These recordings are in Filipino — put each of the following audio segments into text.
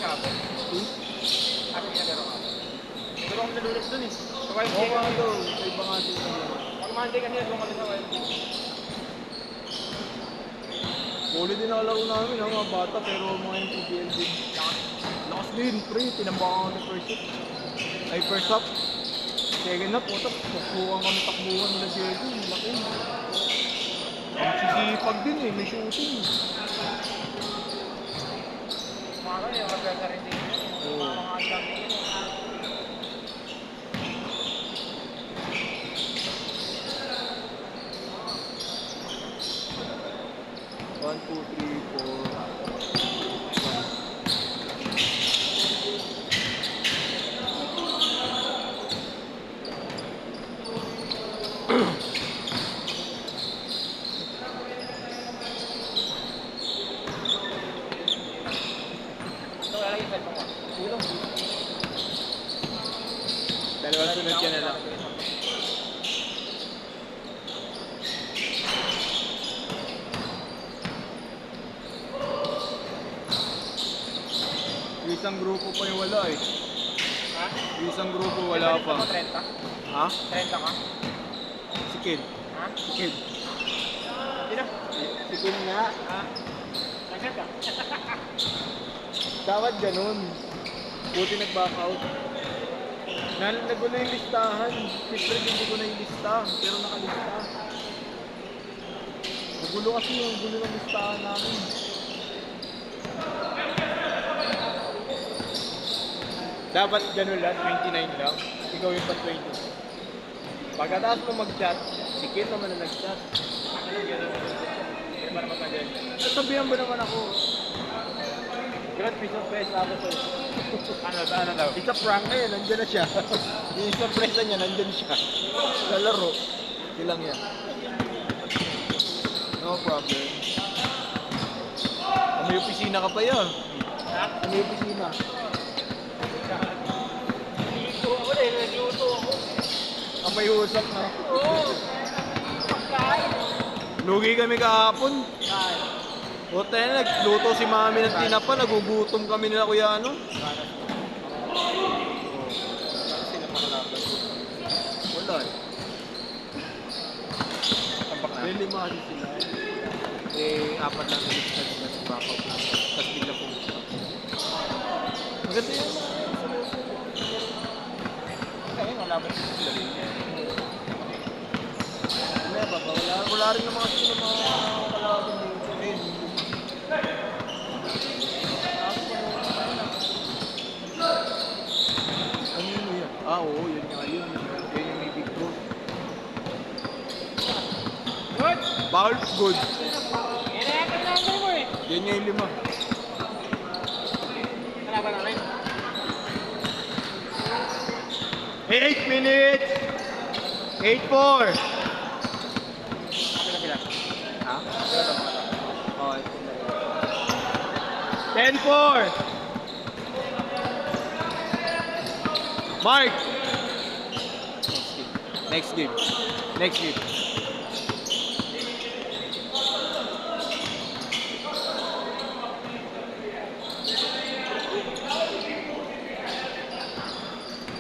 kahapon. Sabi niya laro ka. Pero kami nalulas dun eh. Sa YMCA Oo nga kami. daw, sa iba nga din. Pag Monday kasi doon kami sa YMCA. Puli din nakalaro namin, mga bata, pero mga yung PBL din. Lakas din, pre, tinambakan kami first hit. Ay, first half. Second half, puto, takbuhan kami takbuhan nila Diego, laki. Ang sisipag din eh, may shooting. Mga kami, mag-gasa rin din. Mga alam din. 1, 2, 3, 4. Ito kaya lagi cellphone ko. Ulang. Dalawa sunod ka na lang. Isang grupo pa yung wala eh. Ha? Isang grupo wala pa. 30? Ha? 30 ka? Si Kid. Ha? Si Kid. Sino? Si Kid nga. Ha? Nagkat ka? Dapat ganun. Buti nag-back out. Nagulo yung listahan. Siyempre hindi ko na yung lista. Pero nakalista. Nagulo kasi yung gulo ng listahan namin. Dapat ganun lang, 29 lang. Ikaw yung pa 20. Pagkatapos mo mag-chat, si Kid naman na nag-chat. Ano gano'n? Hindi ba naman mag-gano'n? Sabihan mo naman ako. Grant, may surprise ako sa'yo. Ano daw? It's a prank na yan, nandiyan na siya. Yung surprise niya, nandiyan siya. Sa laro. Ilang yan. No problem. May opisina ka pa yan. Ha? May opisina. Nagluto ako dahil nagluto ako. Ang may usap na. Oo. Pagkain. Lugi kami kahapon. Kain. O tayo, nagluto si mami ng tinapa, nagugutom kami nila kuya ano. Sila makalaban. Wala eh. Tampak na. May lima kasi sila. Eh, apat lang ulit sa backup. Tapos bigla pumunta. Maganda yan. Kaya nalaban sila rin. Wala rin naman kasi ng mga kalaban dito. Ano yan? Ah, oo, yun nga yun. Yun yung may big goal. Good! Foul, good. Kaya kailangan mo eh. Yun nga yung lima. Kalaban namin. 8 minutes! 8-4! Kapila-pila. Ha? Pila ito mga ito. Oo, 10-4! Mark! Next game. Next game.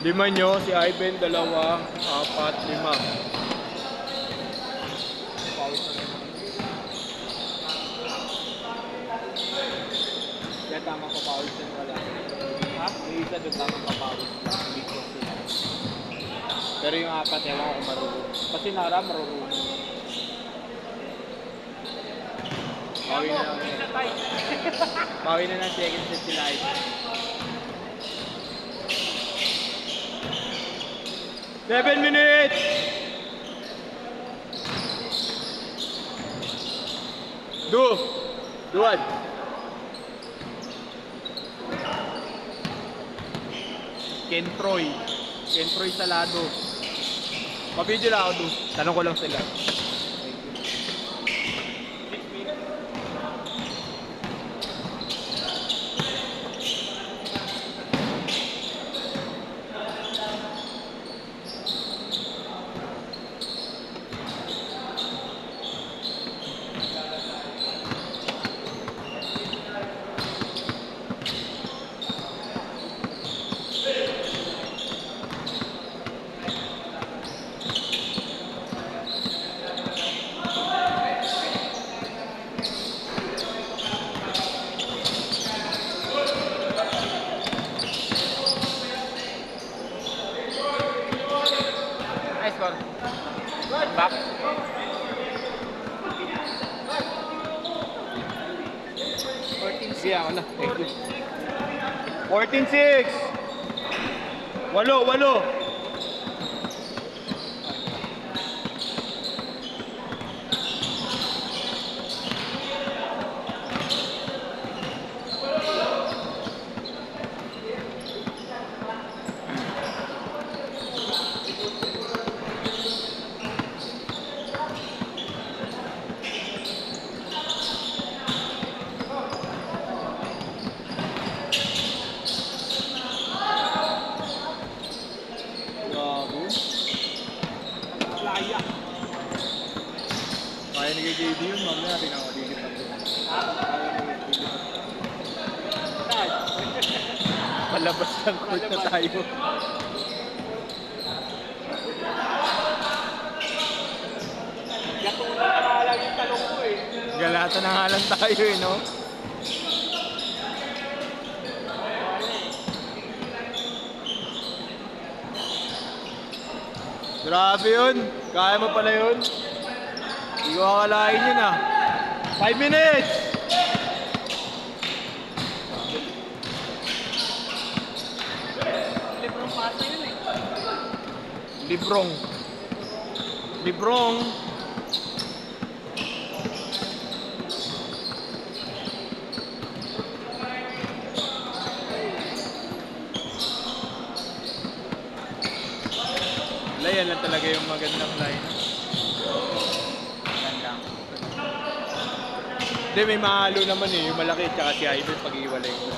Lima nyo, si Ivan, 2, 4, 5. Pawis na rin. Kaya tamang papawis din wala. Ha? Yung isa doon tamang papawis lang. Hindi ko sila. Pero yung apat, ewan ko kung marunong. Kasi Nara marunong. Bawi na lang. Isa tayo. Bawi na ng second set sila Ivan. 7 minutes! Duad! Ken Troy Salado. Pabidyo lang ako doon. Tanong ko lang sila. score? Back? Sige, ako na. Thank you. 14-6. 8. Grabe. Laya. Kaya ni JD yun, mamaya pinakaligit ako. Palabas ng court na tayo. Gatunan na nga lang yung talong ko eh. Galata na nga lang tayo eh, no? Grabe yun. Kaya mo pala yun. Hindi ko akalain yun ah. 5 minutes! Librong pasa yun eh. Librong. Librong. Yan lang talaga yung magandang line. Ganda. Hindi, may mahalo naman eh. Yung malaki tsaka si Ivan pag-iwalay ko.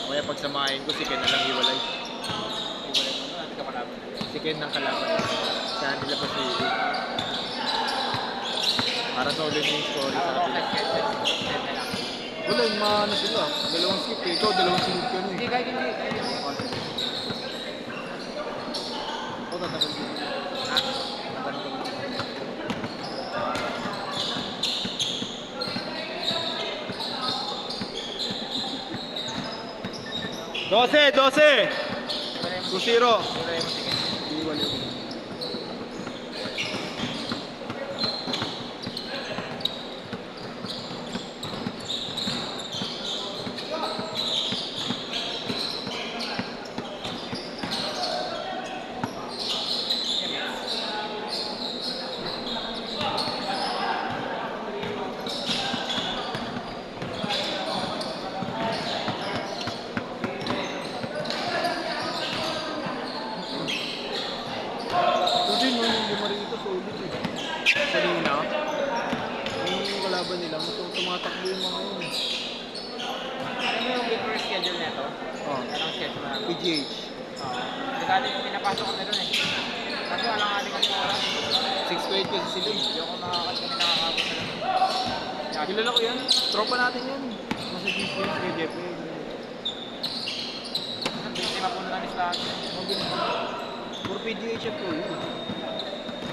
Kaya pagsamahin ko, si Ken na lang iwalay. Iwalay mo na, hindi ka kalaban. Si Ken ng kalaban. Kaya nila pa si Ivan. Para sa ulit yung story sa kapila. Wala, yung maano sila. Dalawang skip eh. Ikaw, dalawang skip ka Hindi, eh. kahit hindi. O, tatagal ko. Tatagal ko. 12! 2-0. Iwalay mo, sige. Iwalay mo. Kanina, yung kalaban nila, tumatakbo yung mga yun. Ano mo yung big first schedule nito? Oh, Anong schedule na? PGH. Dati pinapasok kami doon eh. Kaso alang ating ang oras. 6 to 8 kasi sila. Hindi ako nakakabot na lang. Kilala ko yan. Tropa natin yan. Nasa GCS kay Jeffrey. Hindi mapuno na lahat. Puro PGH yan po yun.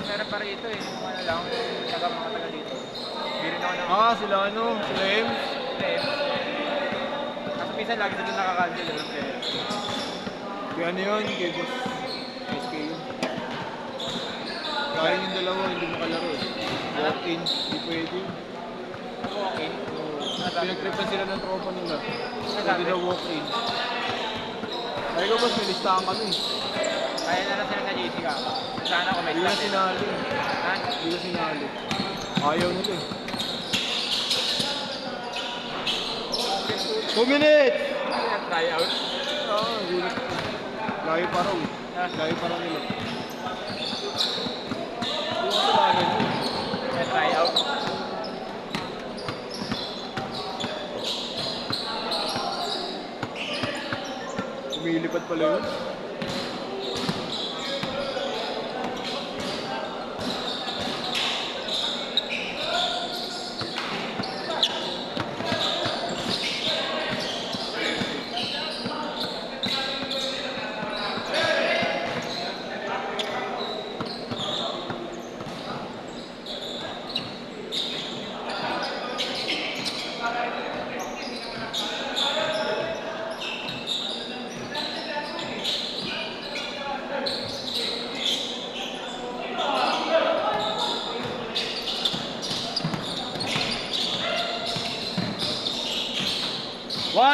Meron pa rito eh. Kung ano lang, mga taga dito. Hindi rin ako na. Sila ano? Sila M. Kasi minsan lagi sila nakakancel. Kaya ano yun? Kay Boss SK yun. Kaya yung dalawa, hindi makalaro eh. Walk-in, hindi pwede. Okay. Pinag-tripan sila ng tropa nila. Hindi na walk-in. Kaya ko boss, may listahan kami. Kaya na lang sila sa JC ka. Sana ako may Hindi na sinali. Ha? Hindi na sinali. Ayaw nila eh. 2 minutes! Try out. Gulat ko. Layo pa raw eh. Layo pa raw nila. Try out. Lumilipad pala yun.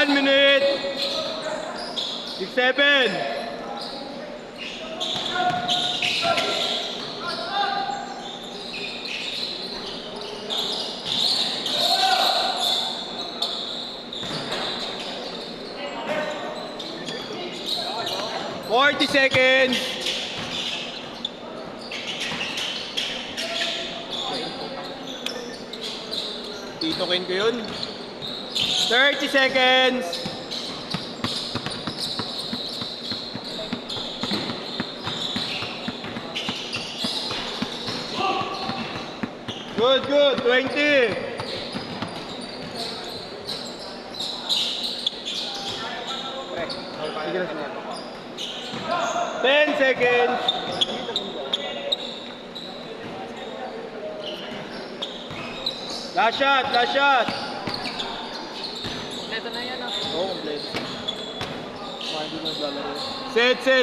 1 minute. 6-7. Seconds. Titokin ko yun. 30 seconds. Good, good. 20. Sige na, sige. 10 seconds. Last shot, last shot. Kompleto na yan ah. Oo, kompleto. Hindi naglalaro. Set, set.